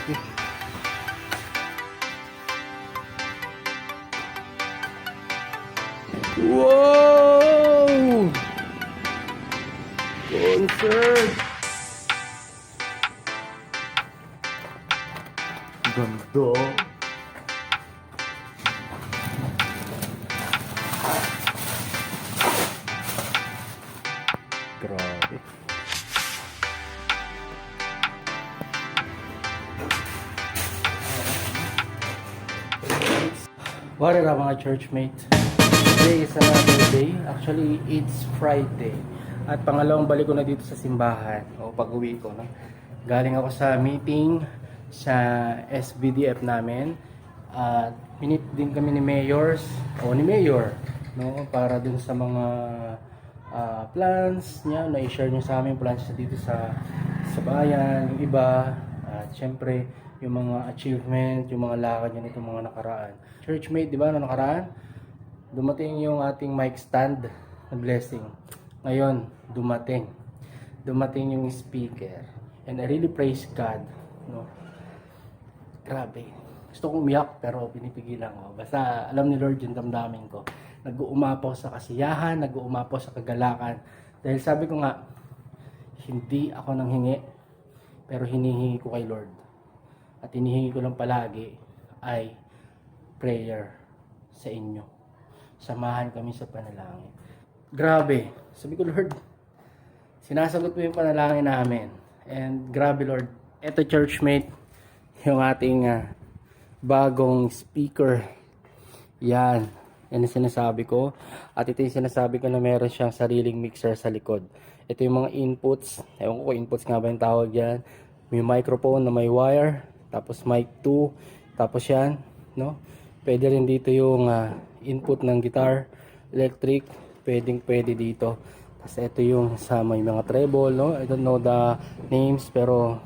Grabe. Wow! Concert! Ganda. Grabe. What up mga churchmate? Today is another day. Actually, it's Friday. At pangalawang balik ko na dito sa simbahan. O pag-uwi ko. No? Galing ako sa meeting sa SBDF namin. At minit din kami ni Mayor. No? Para dun sa mga plans niya. Na-share niya sa amin plans dito sa bayan. Yung iba. At syempre, yung mga achievement, yung mga lakad niya nitong mga nakaraan. Churchmate, di ba, na nakaraan? Dumating yung ating mic stand na blessing. Ngayon, dumating yung speaker. And I really praise God. No? Grabe. Gusto kong umiyak pero pinipigilan ko. Basta alam ni Lord yung damdamin ko. Nag-uumapaw sa kasiyahan, nag-uumapaw sa kagalakan. Dahil sabi ko nga, hindi ako nanghingi, pero hinihingi ko kay Lord. At hinihingi ko lang palagi ay prayer sa inyo. Samahan kami sa panalangin. Grabe. Sabi ko, Lord, sinasagot mo yung panalangin namin. And grabe, Lord. Eto, churchmate, yung ating bagong speaker. Yan. Yan ang sinasabi ko. At ito yung sinasabi ko na meron siyang sariling mixer sa likod. Ito yung mga inputs. Ewan ko kung inputs nga ba yung tawag yan. May microphone na may wire. Tapos mic 2. Tapos yan. No? Pwede rin dito yung input ng guitar. Electric. Pwede dito. Tapos ito yung sa may mga treble. No? I don't know the names. Pero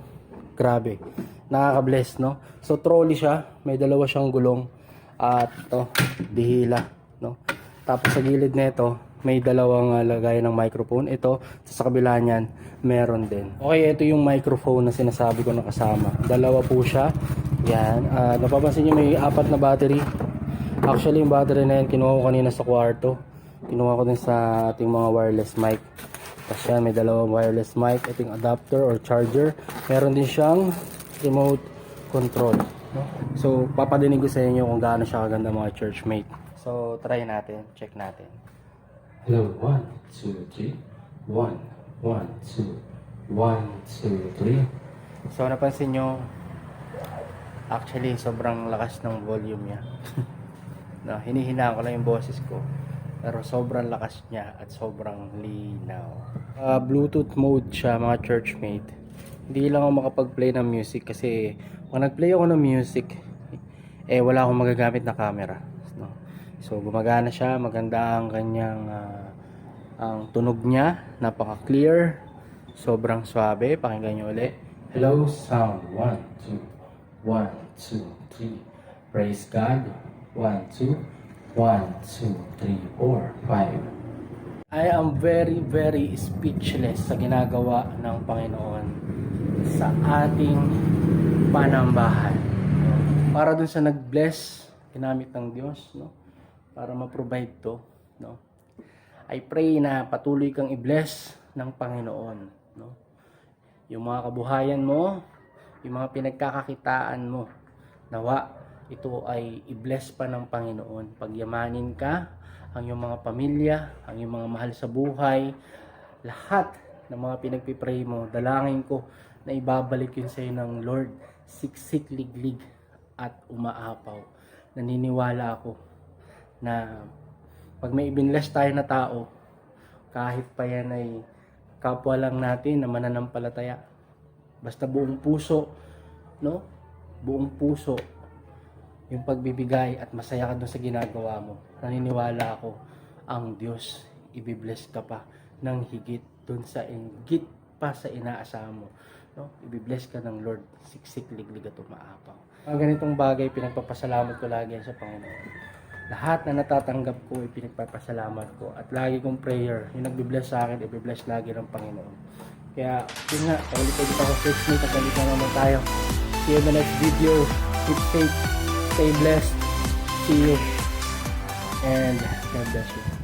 grabe. Nakaka-bless. No? So trolley siya. May dalawa siyang gulong. At ito. Dihila. No? Tapos sa gilid nito may dalawang lagayan ng microphone. Ito, sa kabila niyan, meron din. Okay, ito yung microphone na sinasabi ko na kasama. Dalawa po siya. Yan. Napapansin nyo may 4 na battery. Actually, yung battery na yan, kinuha ko kanina sa kwarto. Kinuha ko din sa ating mga wireless mic. Tapos yan, may dalawang wireless mic. Ito yung adapter or charger. Meron din siyang remote control. No? So, papadinig ko sa inyo kung gaano siya kaganda mga churchmate. So, try natin. Check natin. Hello, 1, 2, 3. 1, 1, 2, 1, 2, 3. So, napansin nyo, actually, sobrang lakas ng volume niya. No, hinihina ko lang yung boses ko. Pero sobrang lakas niya at sobrang linaw. Bluetooth mode siya, mga churchmate. Hindi lang ako makapag-play ng music kasi kung nag-play ako ng music, wala akong magagamit na camera. So gumagana siya, maganda ang kanyang ang tunog niya, napaka-clear, sobrang swabe. Pakinggan niyo ulit. Hello sound. 1, 2, 1, 2, 3. Praise God. 1, 2, 1, 2, 3, 4, 5. I am very speechless sa ginagawa ng Panginoon sa ating panambahan. Para dun sa nag-bless, ginamit ng Diyos, no? Para ma-provide to, no? I pray na patuloy kang i-bless ng Panginoon, no? Yung mga kabuhayan mo, yung mga pinagkakakitaan mo, nawa ito ay i-bless pa ng Panginoon. Pagyamanin ka, ang iyong mga pamilya, ang iyong mga mahal sa buhay, lahat ng mga pinagpipray mo, dalangin ko na ibabalik yun sa iyo ng Lord, siksik, liglig at umaapaw. Naniniwala ako na pag may ibinless tayo na tao, kahit pa yan ay kapwa lang natin na mananampalataya, basta buong puso, no? Buong puso yung pagbibigay at masaya ka doon sa ginagawa mo. Naniniwala ako ang Diyos ibibless ka pa ng higit doon sa higit pa sa inaasahan mo, no? Ibibless ka ng Lord, siksik, liglig at umaapaw. Ang ganitong bagay pinagpapasalamat ko lagi sa Panginoon. Lahat na natatanggap ko, ipinagpapasalamat ko. At lagi kong prayer, yung nagbibless sa akin, ibibless lagi ng Panginoon. Kaya, yun nga, paulit-ulit ako, churchmate, at ganito naman tayo See you in the next video. Keep safe, stay blessed. See you, and God bless you.